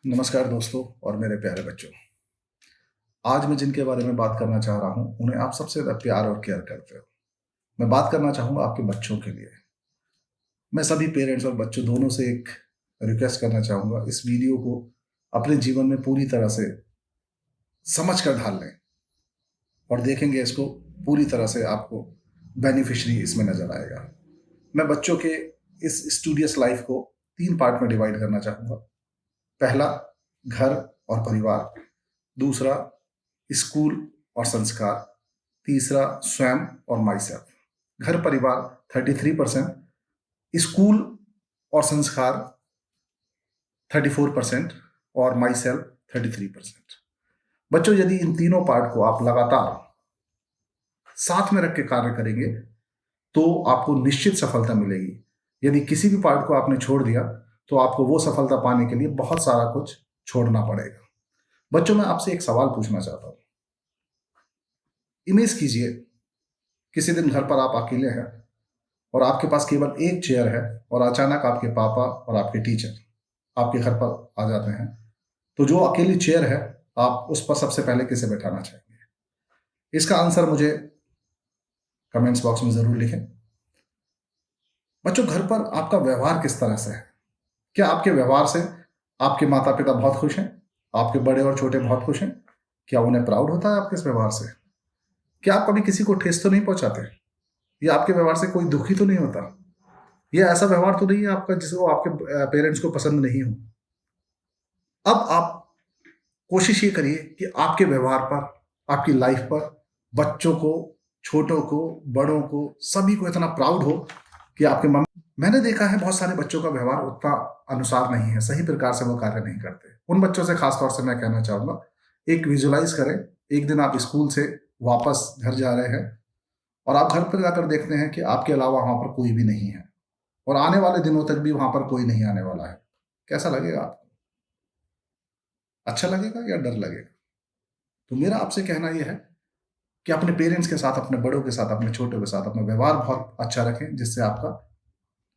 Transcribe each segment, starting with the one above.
नमस्कार दोस्तों और मेरे प्यारे बच्चों। आज मैं जिनके बारे में बात करना चाह रहा हूँ, उन्हें आप सबसे ज़्यादा प्यार और केयर करते हो। मैं बात करना चाहूँगा आपके बच्चों के लिए। मैं सभी पेरेंट्स और बच्चों दोनों से एक रिक्वेस्ट करना चाहूँगा, इस वीडियो को अपने जीवन में पूरी तरह से समझ कर ढाल लें और देखेंगे इसको पूरी तरह से आपको बेनिफिशियरी इसमें नज़र आएगा। मैं बच्चों के इस स्टूडियस लाइफ को 3 पार्ट में डिवाइड करना चाहूँगा। पहला, घर और परिवार। दूसरा, स्कूल और संस्कार। तीसरा, स्वयं और माई सेल्फ। घर परिवार 33%, स्कूल और संस्कार 34% और माई सेल्फ 33%। बच्चों, यदि इन तीनों पार्ट को आप लगातार साथ में रख के कार्य करेंगे तो आपको निश्चित सफलता मिलेगी। यदि किसी भी पार्ट को आपने छोड़ दिया तो आपको वो सफलता पाने के लिए बहुत सारा कुछ छोड़ना पड़ेगा। बच्चों, मैं आपसे एक सवाल पूछना चाहता हूँ। इमेज कीजिए, किसी दिन घर पर आप अकेले हैं और आपके पास केवल एक चेयर है और अचानक आपके पापा और आपके टीचर आपके घर पर आ जाते हैं। तो जो अकेली चेयर है, आप उस पर सबसे पहले किसे बैठाना चाहेंगे? इसका आंसर मुझे कमेंट्स बॉक्स में जरूर लिखें। बच्चों, घर पर आपका व्यवहार किस तरह से है? क्या आपके व्यवहार से आपके माता पिता बहुत खुश हैं? आपके बड़े और छोटे बहुत खुश हैं? क्या उन्हें प्राउड होता है आपके इस व्यवहार से? क्या आप कभी किसी को ठेस तो नहीं पहुंचाते? या आपके व्यवहार से कोई दुखी तो नहीं होता? या ऐसा व्यवहार तो नहीं है आपका जिसको आपके पेरेंट्स को पसंद नहीं हो? अब आप कोशिश ये करिए कि आपके व्यवहार पर, आपकी लाइफ पर बच्चों को, छोटों को, बड़ों को, सभी को इतना प्राउड हो कि आपके मम्मी। मैंने देखा है बहुत सारे बच्चों का व्यवहार उतना अनुसार नहीं है, सही प्रकार से वो कार्य नहीं करते। उन बच्चों से खासतौर से मैं कहना चाहूंगा, एक विजुलाइज करें, एक दिन आप स्कूल से वापस घर जा रहे हैं और आप घर पर जाकर देखते हैं कि आपके अलावा वहां पर कोई भी नहीं है और आने वाले दिनों तक भी वहां पर कोई नहीं आने वाला है। कैसा लगेगा आपको? अच्छा लगेगा या डर लगेगा? तो मेरा आपसे कहना यह है कि अपने पेरेंट्स के साथ, अपने बड़ों के साथ, अपने छोटों के साथ अपना व्यवहार बहुत अच्छा रखें, जिससे आपका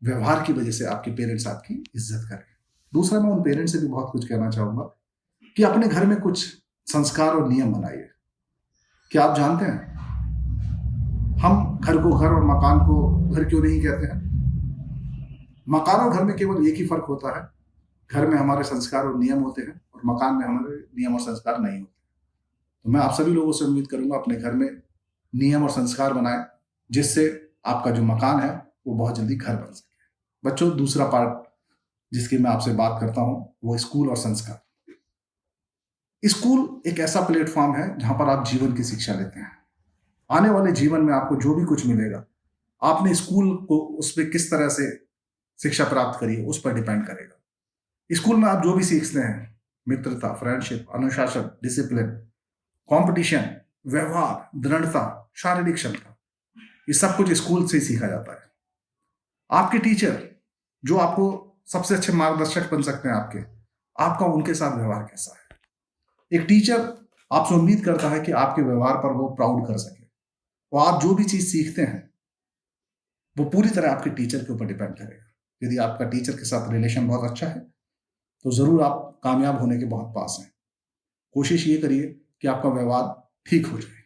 व्यवहार की वजह से आपके पेरेंट्स आपकी इज्जत करें। दूसरा, मैं उन पेरेंट्स से भी बहुत कुछ कहना चाहूंगा कि अपने घर में कुछ संस्कार और नियम बनाइए। क्या आप जानते हैं, हम घर को घर और मकान को घर क्यों नहीं कहते हैं? मकान और घर में केवल एक ही फर्क होता है, घर में हमारे संस्कार और नियम होते हैं और मकान में हमारे नियम और संस्कार नहीं होते। तो मैं आप सभी लोगों से उम्मीद करूंगा अपने घर में नियम और संस्कार बनाएं, जिससे आपका जो मकान है वो बहुत जल्दी घर बन सके। बच्चों, दूसरा पार्ट जिसकी मैं आपसे बात करता हूं वो स्कूल और संस्कार। स्कूल एक ऐसा प्लेटफॉर्म है जहां पर आप जीवन की शिक्षा लेते हैं। आने वाले जीवन में आपको जो भी कुछ मिलेगा, आपने स्कूल को उसमें किस तरह से शिक्षा प्राप्त करी है उस पर डिपेंड करेगा। स्कूल में आप जो भी सीखते हैं, मित्रता, फ्रेंडशिप, अनुशासन, डिसिप्लिन, कंपटीशन, व्यवहार, दृढ़ता, शारीरिक क्षमता, ये सब कुछ स्कूल से ही सीखा जाता है। आपके टीचर जो आपको सबसे अच्छे मार्गदर्शक बन सकते हैं आपका उनके साथ व्यवहार कैसा है? एक टीचर आपसे उम्मीद करता है कि आपके व्यवहार पर वो प्राउड कर सके और आप जो भी चीज सीखते हैं वो पूरी तरह आपके टीचर के ऊपर डिपेंड करेगा। यदि आपका टीचर के साथ रिलेशन बहुत अच्छा है तो जरूर आप कामयाब होने के बहुत पास हैं। कोशिश ये करिए कि आपका व्यवहार ठीक हो जाए।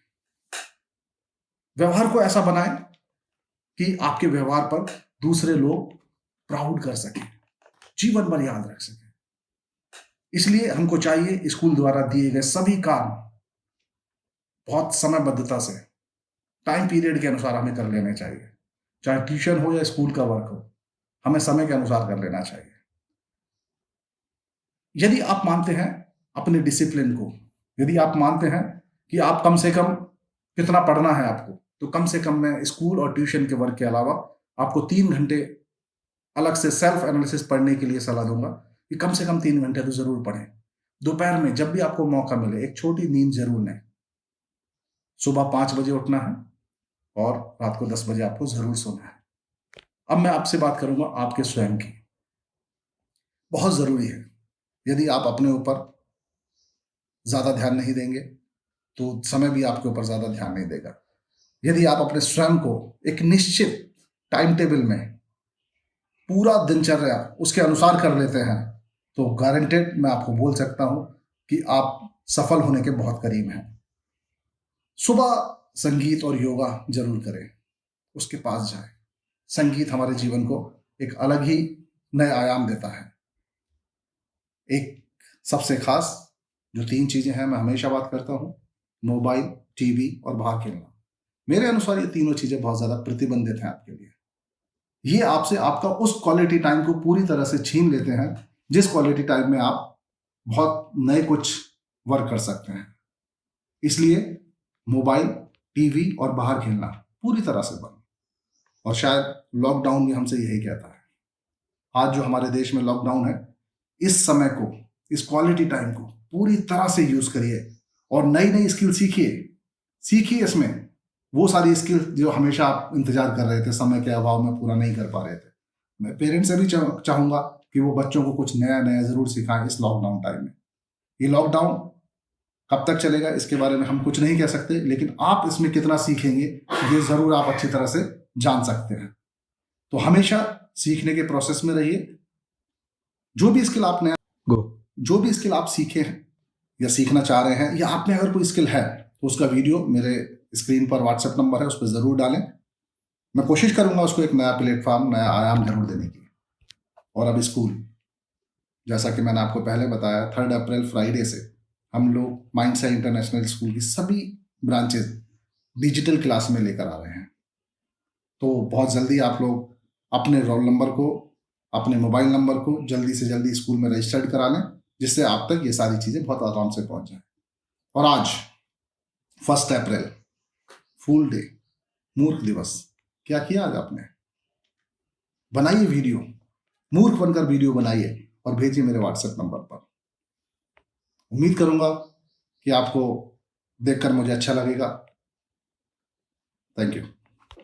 व्यवहार को ऐसा बनाएं कि आपके व्यवहार पर दूसरे लोग प्राउड कर सकें, जीवन भर याद रख सकें। इसलिए हमको चाहिए स्कूल द्वारा दिए गए सभी काम बहुत समयबद्धता से, टाइम पीरियड के अनुसार हमें कर लेने चाहिए। चाहे ट्यूशन हो या स्कूल का वर्क हो, हमें समय के अनुसार कर लेना चाहिए। यदि आप मानते हैं अपने डिसिप्लिन को, यदि आप मानते हैं कि आप कम से कम कितना पढ़ना है आपको, तो कम से कम मैं स्कूल और ट्यूशन के वर्क के अलावा आपको 3 घंटे अलग से सेल्फ एनालिसिस पढ़ने के लिए सलाह दूंगा कि कम से कम 3 घंटे तो जरूर पढ़ें। दोपहर में जब भी आपको मौका मिले एक छोटी नींद जरूर लें। सुबह 5 बजे उठना है और रात को 10 बजे आपको जरूर सोना है। अब मैं आपसे बात करूंगा आपके स्वयं की। बहुत जरूरी है, यदि आप अपने ऊपर ज्यादा ध्यान नहीं देंगे तो समय भी आपके ऊपर ज्यादा ध्यान नहीं देगा। यदि आप अपने स्वयं को एक निश्चित टाइम टेबल में पूरा दिनचर्या उसके अनुसार कर लेते हैं तो गारंटेड मैं आपको बोल सकता हूं कि आप सफल होने के बहुत करीब हैं। सुबह संगीत और योगा जरूर करें, उसके पास जाएं। संगीत हमारे जीवन को एक अलग ही नए आयाम देता है। एक सबसे खास जो 3 चीजें हैं, मैं हमेशा बात करता हूं, मोबाइल, टीवी और बाहर खेलना। मेरे अनुसार ये तीनों चीजें बहुत ज्यादा प्रतिबंधित हैं आपके लिए। ये आपसे आपका उस क्वालिटी टाइम को पूरी तरह से छीन लेते हैं जिस क्वालिटी टाइम में आप बहुत नए कुछ वर्क कर सकते हैं। इसलिए मोबाइल, टीवी और बाहर खेलना पूरी तरह से बंद। और शायद लॉकडाउन भी हमसे यही कहता है। आज जो हमारे देश में लॉकडाउन है, इस समय को, इस क्वालिटी टाइम को पूरी तरह से यूज करिए और नई नई स्किल सीखिए इसमें वो सारी स्किल जो हमेशा आप इंतजार कर रहे थे, समय के अभाव में पूरा नहीं कर पा रहे थे। मैं पेरेंट्स से भी चाहूंगा कि वो बच्चों को कुछ नया नया जरूर सिखाएं इस लॉकडाउन टाइम में। ये लॉकडाउन कब तक चलेगा इसके बारे में हम कुछ नहीं कह सकते, लेकिन आप इसमें कितना सीखेंगे ये जरूर आप अच्छी तरह से जान सकते हैं। तो हमेशा सीखने के प्रोसेस में रहिए। जो भी स्किल आप नया जो भी स्किल आप सीखे हैं या सीखना चाह रहे हैं, या आप में अगर कोई स्किल है तो उसका वीडियो मेरे स्क्रीन पर व्हाट्सएप नंबर है, उस पर जरूर डालें। मैं कोशिश करूंगा उसको एक नया प्लेटफॉर्म, नया आयाम जरूर देने की। और अब स्कूल, जैसा कि मैंने आपको पहले बताया, 3 अप्रैल फ्राइडे से हम लोग माइंडसेट इंटरनेशनल स्कूल की सभी ब्रांचेस डिजिटल क्लास में लेकर आ रहे हैं। तो बहुत जल्दी आप लोग अपने रोल नंबर को, अपने मोबाइल नंबर को जल्दी से जल्दी स्कूल में रजिस्टर्ड करा लें, जिससे आप तक ये सारी चीज़ें बहुत आराम से पहुंच जाए। और आज 1 अप्रैल, फूल डे, मूर्ख दिवस, क्या किया आज आपने? बनाइए वीडियो, मूर्ख बनकर वीडियो बनाइए और भेजिए मेरे व्हाट्सएप नंबर पर। उम्मीद करूंगा कि आपको देखकर मुझे अच्छा लगेगा। Thank you.